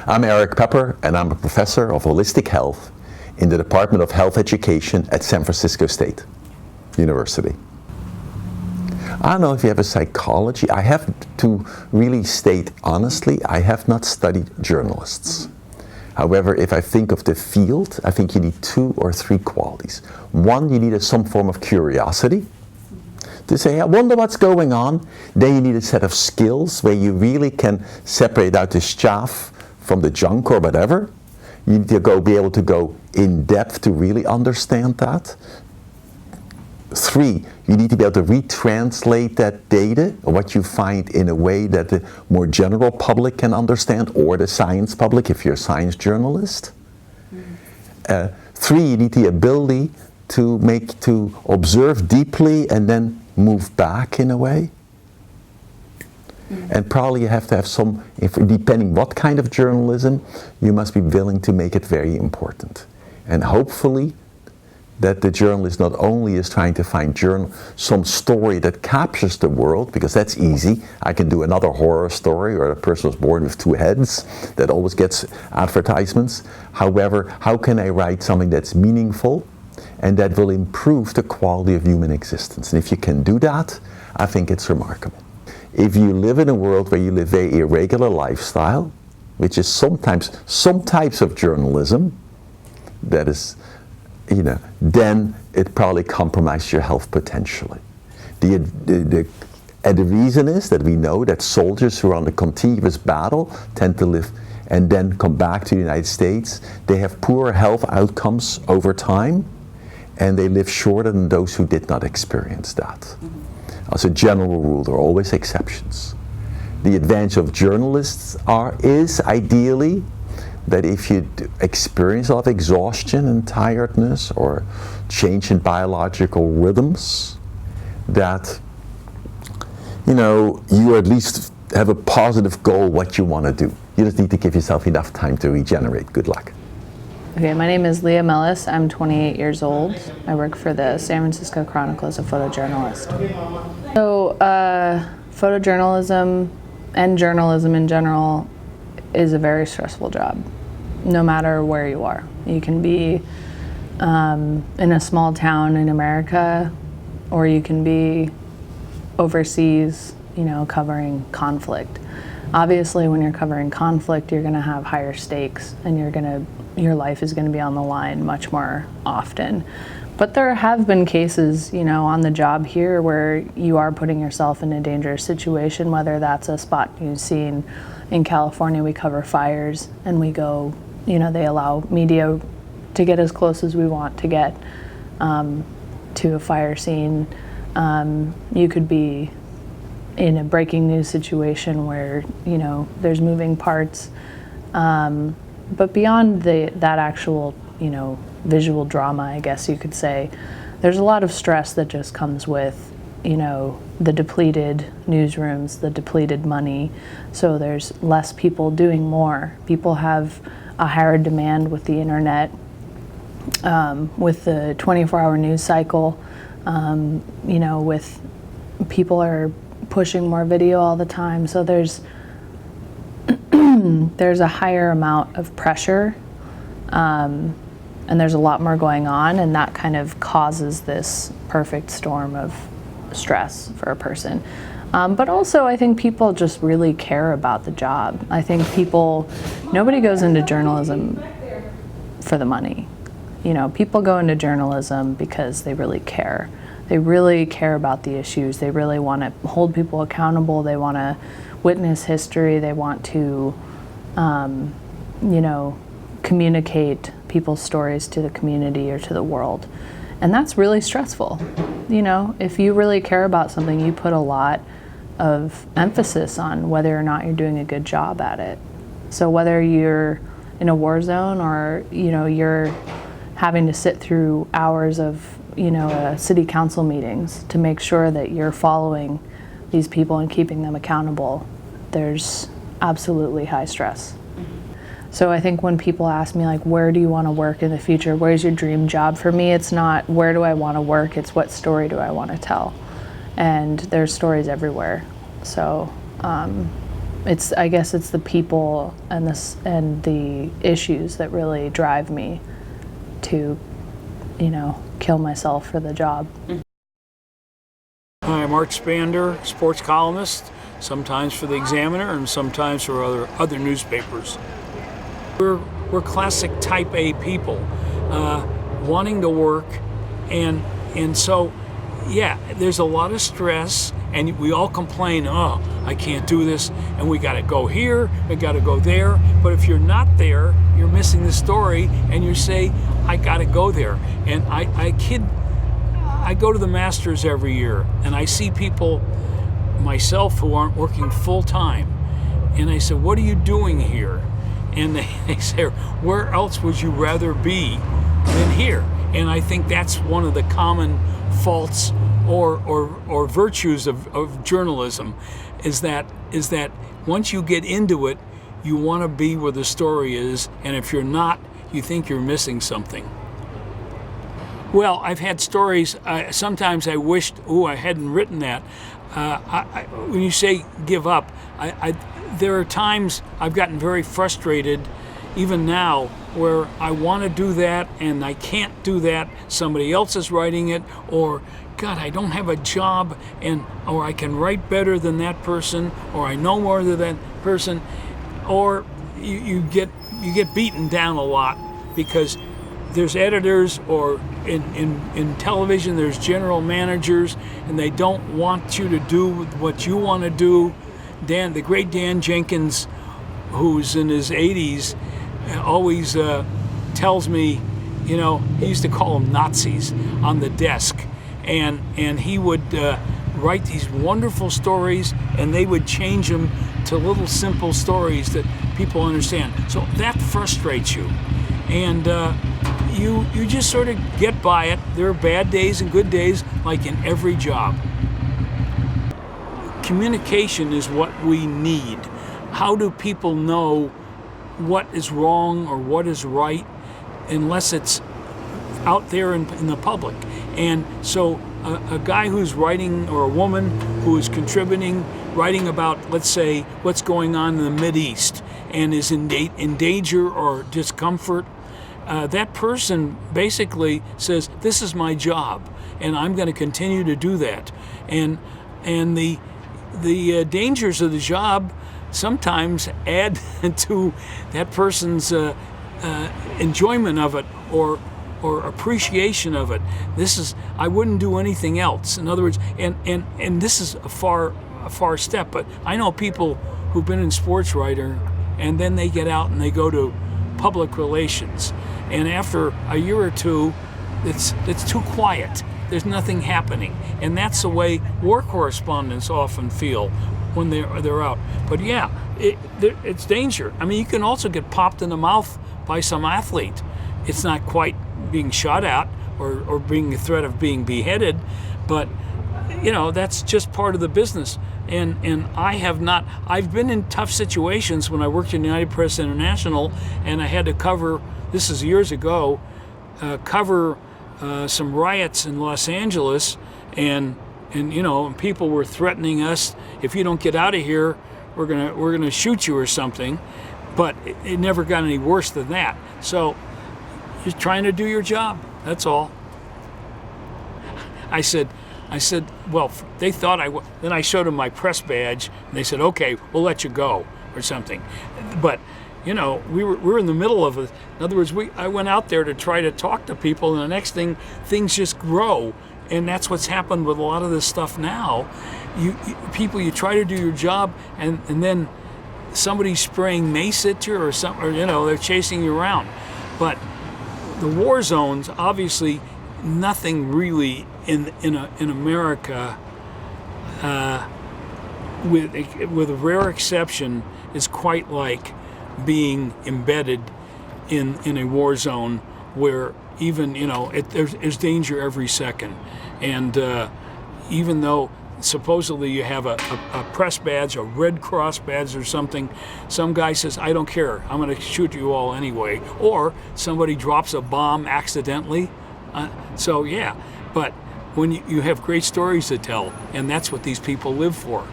I'm Eric Pepper, and I'm a professor of holistic health in the Department of Health Education at San Francisco State University. I don't know if you have a psychology. I have to really state honestly, I have not studied journalists. However, if I think of the field, I think you need 2 or 3 qualities. One, you need some form of curiosity to say, I wonder what's going on. Then you need a set of skills where you really can separate out the chaff from the junk or whatever. You need to be able to go in depth to really understand that. 3, you need to be able to retranslate that data or what you find in a way that the more general public can understand, or the science public if you're a science journalist. 3, you need the ability to observe deeply and then move back in a way. And probably you have to have some, depending what kind of journalism, you must be willing to make it very important. And hopefully that the journalist not only is trying to find some story that captures the world, because that's easy. I can do another horror story, or a person was born with 2 heads, that always gets advertisements. However, how can I write something that's meaningful and that will improve the quality of human existence? And if you can do that, I think it's remarkable. If you live in a world where you live a irregular lifestyle, which is sometimes some types of journalism, that is, then it probably compromises your health potentially. And the reason is that we know that soldiers who are on a continuous battle tend to live and then come back to the United States. They have poorer health outcomes over time, and they live shorter than those who did not experience that. As a general rule, there are always exceptions. The advantage of journalists is ideally that if you experience a lot of exhaustion and tiredness or change in biological rhythms, that you at least have a positive goal what you want to do. You just need to give yourself enough time to regenerate. Good luck. Okay, my name is Leah Mellis. I'm 28 years old. I work for the San Francisco Chronicle as a photojournalist. So, photojournalism and journalism in general is a very stressful job, no matter where you are. You can be in a small town in America, or you can be overseas, covering conflict. Obviously, when you're covering conflict, you're going to have higher stakes, and your life is going to be on the line much more often. But there have been cases, on the job here where you are putting yourself in a dangerous situation, whether that's a spot news scene. In California, we cover fires, and we go, they allow media to get as close as we want to get to a fire scene. You could be in a breaking news situation where, there's moving parts. But beyond that actual, visual drama, I guess you could say, there's a lot of stress that just comes with, the depleted newsrooms, the depleted money. So there's less people doing more. People have a higher demand with the internet, with the 24-hour news cycle, with people are pushing more video all the time. So there's a higher amount of pressure, and there's a lot more going on, and that kind of causes this perfect storm of stress for a person. But also, I think people just really care about the job. I think nobody goes into journalism for the money. People go into journalism because they really care. They really care about the issues. They really want to hold people accountable. They want to witness history. They want to, communicate people's stories to the community or to the world. And that's really stressful. If you really care about something, you put a lot of emphasis on whether or not you're doing a good job at it. So whether you're in a war zone or, you're having to sit through hours of, city council meetings to make sure that you're following these people and keeping them accountable, there's absolutely high stress. So I think when people ask me, where do you want to work in the future? Where's your dream job? For me, it's not where do I want to work, it's what story do I want to tell? And there's stories everywhere. So I guess it's the people and the issues that really drive me to, kill myself for the job. Hi, I'm Art Spander, sports columnist, sometimes for the Examiner and sometimes for other newspapers. We're classic type A people, wanting to work, and so, yeah, there's a lot of stress, and we all complain, oh, I can't do this, and we gotta go here, we gotta go there, but if you're not there, you're missing the story, and you say, I gotta go there. And I go to the Masters every year, and I see people, myself, who aren't working full time, and I say, what are you doing here? And they say, where else would you rather be than here? And I think that's one of the common faults or virtues of journalism, is that once you get into it, you want to be where the story is, and if you're not, you think you're missing something. Well, I've had stories, sometimes I wished, I hadn't written that. When you say give up, there are times I've gotten very frustrated, even now, where I want to do that and I can't do that. Somebody else is writing it, or God, I don't have a job, or I can write better than that person, or I know more than that person, or you get beaten down a lot because there's editors, or in television there's general managers, and they don't want you to do what you want to do. The great Dan Jenkins, who's in his 80s, always tells me, he used to call them Nazis on the desk, and he would write these wonderful stories, and they would change them to little simple stories that people understand. So that frustrates you, and you just sort of get by it. There are bad days and good days, like in every job. Communication is what we need. How do people know what is wrong or what is right unless it's out there in the public? And so a guy who's writing, or a woman who is contributing, writing about, let's say, what's going on in the Mideast and is in danger or discomfort, that person basically says, this is my job and I'm going to continue to do that. And the dangers of the job sometimes add to that person's enjoyment of it, or appreciation of it. I wouldn't do anything else. In other words, and this is a far step, but I know people who've been in sports writer, and then they get out and they go to public relations, and after a year or two, it's too quiet. There's nothing happening, and that's the way war correspondents often feel when they're out. But yeah, it's danger. I mean, you can also get popped in the mouth by some athlete. It's not quite being shot at or being a threat of being beheaded, but that's just part of the business. And I've been in tough situations when I worked in United Press International, and I had to cover, this is years ago, cover some riots in Los Angeles, and people were threatening us, if you don't get out of here, we're gonna shoot you or something. But it never got any worse than that. So just trying to do your job, that's all. I said, well, they thought then I showed them my press badge, and they said, okay, we'll let you go, or something. But, we were in the middle of it. In other words, I went out there to try to talk to people, and the next thing, things just grow. And that's what's happened with a lot of this stuff now. You try to do your job, and then somebody's spraying mace at you, or they're chasing you around. But the war zones, obviously, nothing really in America, with a rare exception, is quite like being embedded in a war zone where even there's danger every second, and even though supposedly you have a press badge, a Red Cross badge or something, some guy says, I don't care, I'm going to shoot you all anyway, or somebody drops a bomb accidentally. So yeah, but when you have great stories to tell, and that's what these people live for.